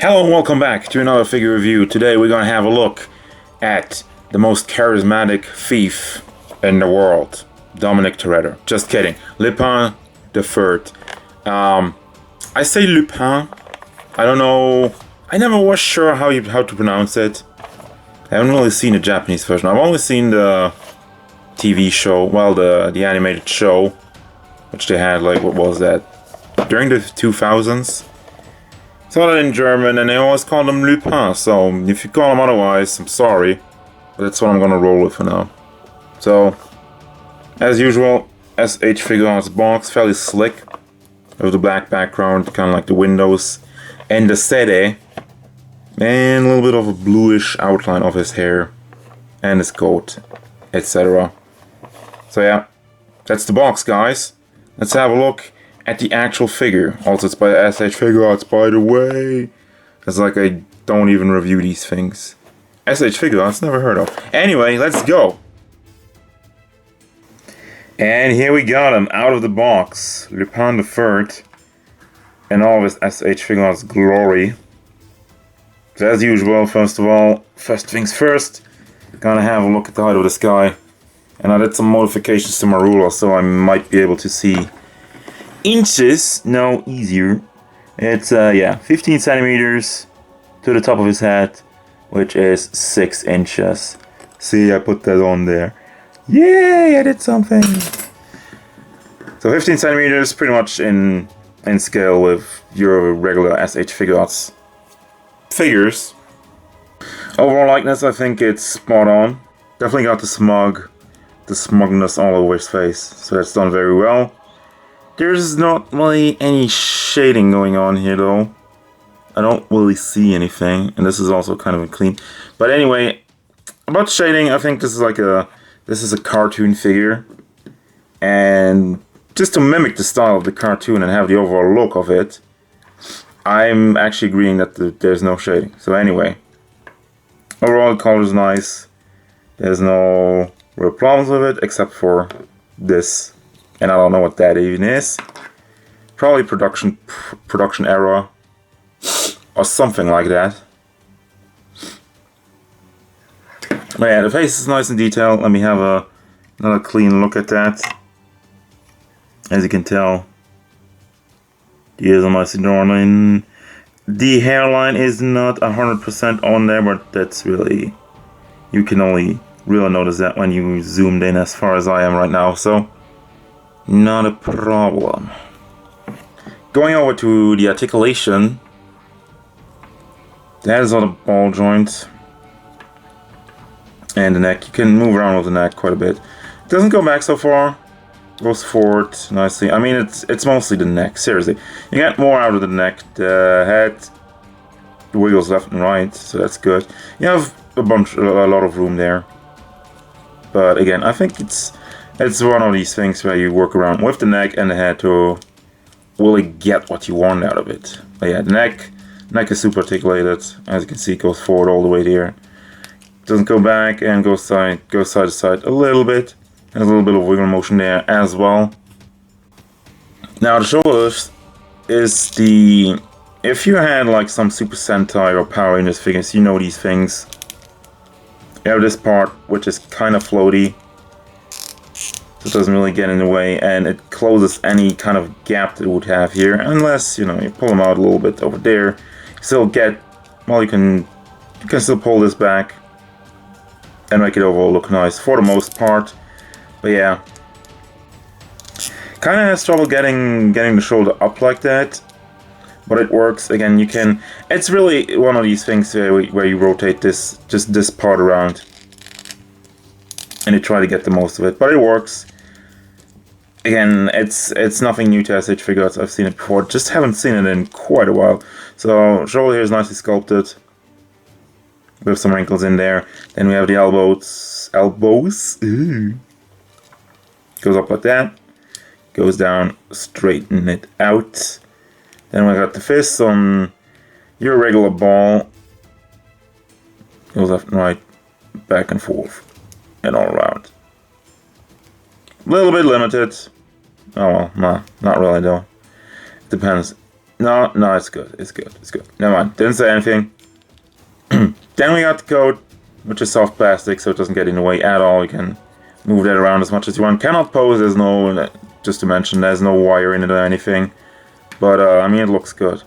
Hello and welcome back to another figure review. Today we're gonna have a look at the most charismatic thief in the world, Dominic Toretto. Just kidding, Lupin the Third. I say Lupin. I don't know. I never was sure how to pronounce it. I haven't really seen the Japanese version. I've only seen the TV show, well, the animated show, which they had, like, what was that, during the 2000s. Saw that in German, and they always call them Lupin, so if you call them otherwise, I'm sorry, but that's what I'm gonna roll with for now. So, as usual, SH Figuarts box, fairly slick, with the black background, kind of like the windows, and the sede, and a little bit of a bluish outline of his hair, and his coat, etc. So yeah, that's the box, guys. Let's have a look at the actual figure. Also, it's by SH Figuarts, by the way. It's like I don't even review these things. SH Figuarts, never heard of. Anyway, let's go. And here we got him, out of the box. Lupin the Third, and all of his SH Figuarts glory. So as usual, first of all, first things first, gonna have a look at the height of this guy. And I did some modifications to my ruler, so I might be able to see inches now easier. It's yeah, 15 centimeters to the top of his head, which is 6 inches. See, I put that on there. Yay, I did something. So 15 centimeters, pretty much in scale with your regular SH Figuarts figures. Overall likeness, I think it's spot on. Definitely got the smugness all over his face, so that's done very well. There's not really any shading going on here though. I don't really see anything, and this is also kind of clean. But anyway, about shading, I think this is a cartoon figure, and just to mimic the style of the cartoon and have the overall look of it, I'm actually agreeing that there's no shading. So anyway, overall the color is nice. There's no real problems with it except for this. And I don't know what that even is. Probably production error or something like that. But yeah, the face is nice and detailed. Let me have another clean look at that. As you can tell, the ears are nicely drawn in. The hairline is not 100% on there, but that's really, you can only really notice that when you zoomed in as far as I am right now. So not a problem. Going over to the articulation, that is on the ball joint and the neck. You can move around with the neck quite a bit. It doesn't go back so far, goes forward nicely. I mean, it's mostly the neck, seriously. You get more out of the neck. The head wiggles left and right, so that's good. You have a lot of room there. But again, I think it's one of these things where you work around with the neck and the head to really get what you want out of it. But yeah, the neck is super articulated. As you can see, it goes forward all the way there. Doesn't go back and goes side to side a little bit. There's a little bit of wiggle motion there as well. Now the shoulders is if you had like some Super Sentai or Power Rangers figures, you know these things. You have this part which is kind of floaty. It doesn't really get in the way, and it closes any kind of gap that it would have here, unless, you know, you pull them out a little bit over there. You still get, well, you can still pull this back and make it overall look nice for the most part. But yeah, kind of has trouble getting the shoulder up like that, but it works. Again, you can. It's really one of these things where you rotate just this part around, and you try to get the most of it, but it works. Again, it's nothing new to SH Figuarts. I've seen it before, just haven't seen it in quite a while. So shoulder here is nicely sculpted with some wrinkles in there. Then we have the elbows. Ooh. Goes up like that, goes down, straighten it out. Then we got the fists on your regular ball. Goes left and right, back and forth, and all around. A little bit limited. Oh well, not really though. It depends. No, it's good. It's good. It's good. Never mind. Didn't say anything. Then we got the coat, which is soft plastic, so it doesn't get in the way at all. You can move that around as much as you want. Cannot pose. There's no, just to mention, there's no wire in it or anything. But, I mean, it looks good.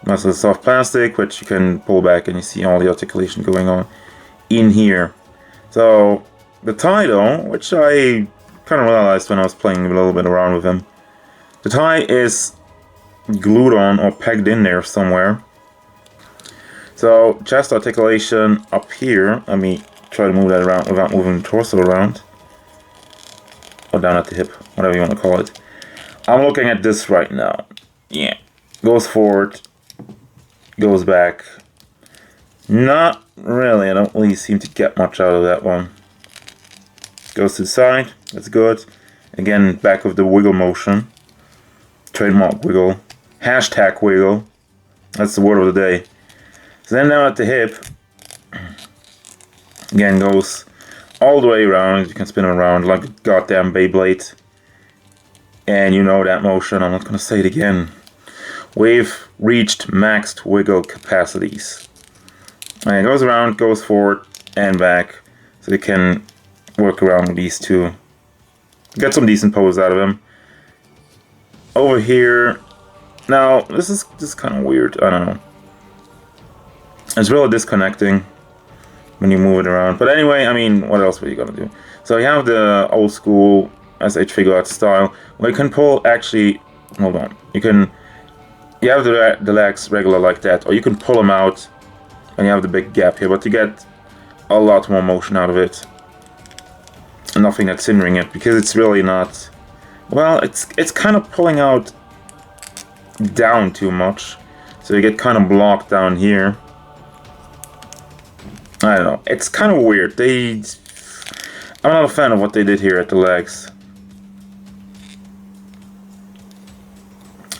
That's the soft plastic, which you can pull back and you see all the articulation going on in here. So, the tie though, which I kind of realized when I was playing a little bit around with him. The tie is glued on or pegged in there somewhere. So, chest articulation up here. Let me try to move that around without moving the torso around. Or down at the hip, whatever you want to call it. I'm looking at this right now. Yeah. Goes forward. Goes back. Not really. I don't really seem to get much out of that one. Goes to the side. That's good. Again, back with the wiggle motion. Trademark wiggle. Hashtag wiggle. That's the word of the day. So then down at the hip. Again, goes all the way around. You can spin it around like a goddamn Beyblade. And you know that motion. I'm not going to say it again. We've reached maxed wiggle capacities. And it goes around, goes forward and back. So you can work around with these two. Get some decent pose out of them. Over here. Now, this is kind of weird. I don't know. It's really disconnecting when you move it around. But anyway, I mean, what else were you going to do? So you have the old school SH Figuarts style, where you can pull actually... Hold on. You have the legs regular like that, or you can pull them out and you have the big gap here, but you get a lot more motion out of it. Nothing that's hindering it, because it's really not... Well, it's kind of pulling out down too much, so you get kind of blocked down here. I don't know, it's kind of weird. I'm not a fan of what they did here at the legs.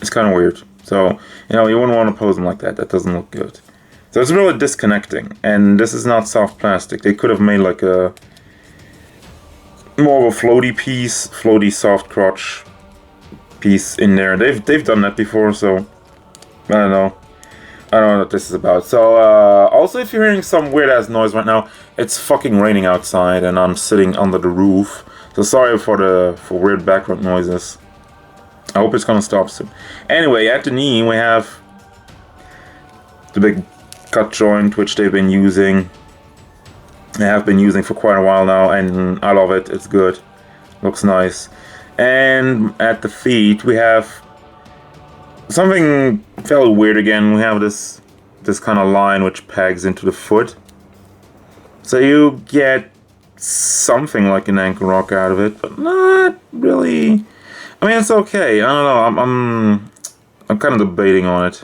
It's kind of weird. So, you know, you wouldn't want to pose them like that. That doesn't look good. So it's really disconnecting. And this is not soft plastic. They could have made like a more of a floaty piece, floaty soft crotch piece in there. They've done that before, so I don't know. I don't know what this is about. So also, if you're hearing some weird ass noise right now, it's fucking raining outside and I'm sitting under the roof. So sorry for weird background noises. I hope it's gonna stop soon. Anyway, at the knee we have the big cut joint, which they've been using. They have been using for quite a while now, and I love it. It's good. Looks nice. And at the feet we have something fairly weird again. We have this kind of line which pegs into the foot. So you get something like an ankle rock out of it, but not really. I mean, it's okay. I don't know. I'm kind of debating on it.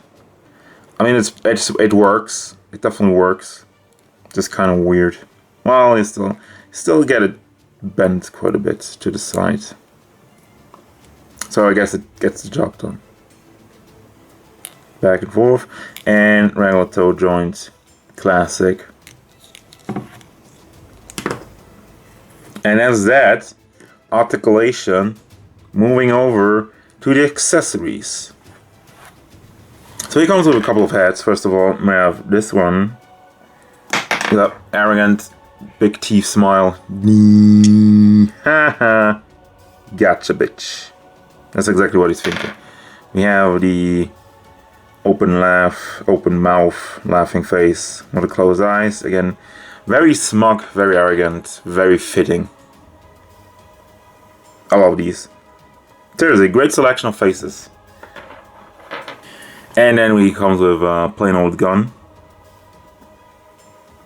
I mean, it works. It definitely works. Just kind of weird. Well, you still get it bent quite a bit to the side. So I guess it gets the job done. Back and forth, and regular toe joint, classic. And as that, articulation. Moving over to the accessories. So he comes with a couple of hats. First of all, we have this one. The arrogant, big teeth smile. Haha. Gotcha, bitch. That's exactly what he's thinking. We have the open laugh, open mouth, laughing face with the closed eyes. Again, very smug, very arrogant, very fitting. I love these. There's a great selection of faces. And then he comes with a plain old gun.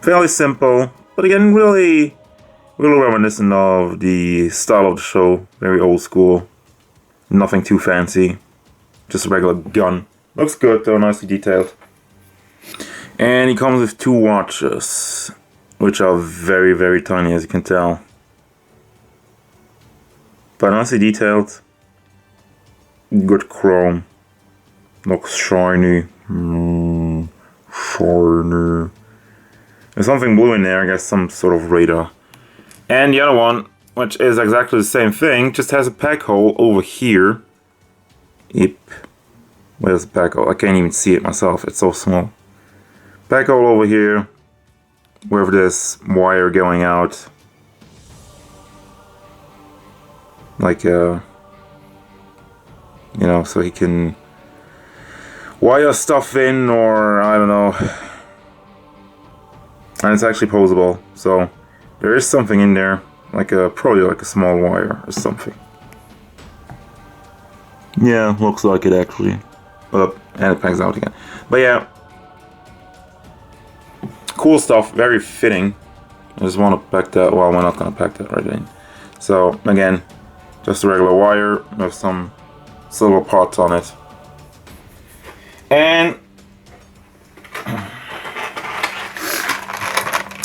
Fairly simple, but again, really reminiscent of the style of the show. Very old school. Nothing too fancy. Just a regular gun. Looks good though, nicely detailed. And he comes with two watches, which are very, very tiny, as you can tell. But nicely detailed. Good chrome. Looks shiny. Shiny. There's something blue in there, I guess some sort of radar. And the other one, which is exactly the same thing, just has a peg hole over here. Yep. Where's the back hole? I can't even see it myself, it's so small. Back hole over here, with this wire going out. Like, you know, so he can wire stuff in, or I don't know. And it's actually posable, so there is something in there, like probably like a small wire or something. Yeah, looks like it actually. Up, and it pegs out again. But yeah, cool stuff, very fitting. I just want to pack that, well, we're not going to pack that right in. So, again, just a regular wire with some silver parts on it.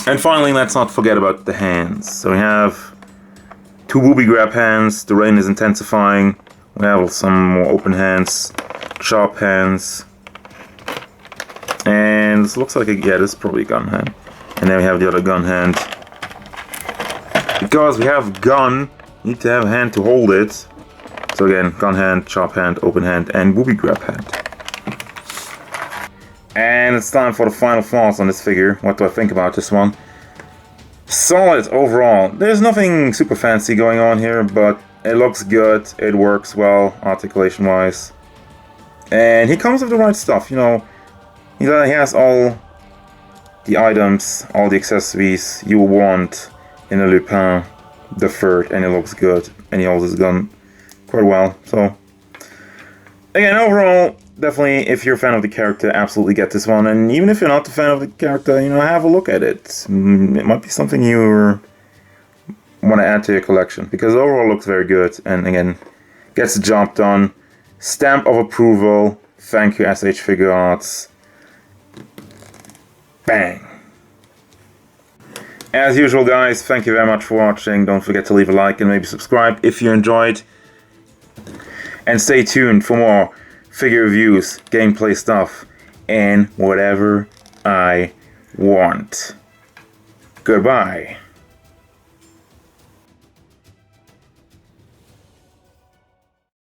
And finally, let's not forget about the hands. So we have 2 booby grab hands, the rain is intensifying. We have some more open hands, sharp hands. And this looks like, yeah, this is probably a gun hand. And then we have the other gun hand. Because we have gun, you need to have a hand to hold it. So again, gun hand, sharp hand, open hand, and booby grab hand. And it's time for the final thoughts on this figure. What do I think about this one? Solid overall. There's nothing super fancy going on here, but it looks good. It works well, articulation-wise. And he comes with the right stuff, you know. He has all the items, all the accessories you want in a Lupin the Third, and it looks good. And he holds his gun quite well. So, again, overall, definitely, if you're a fan of the character, absolutely get this one. And even if you're not a fan of the character, you know, have a look at it. It might be something you want to add to your collection, because overall looks very good. And again, gets the job done. Stamp of approval. Thank you, SH Figuarts. Bang! As usual, guys, thank you very much for watching. Don't forget to leave a like and maybe subscribe if you enjoyed. And stay tuned for more figure reviews, gameplay stuff, and whatever I want. Goodbye.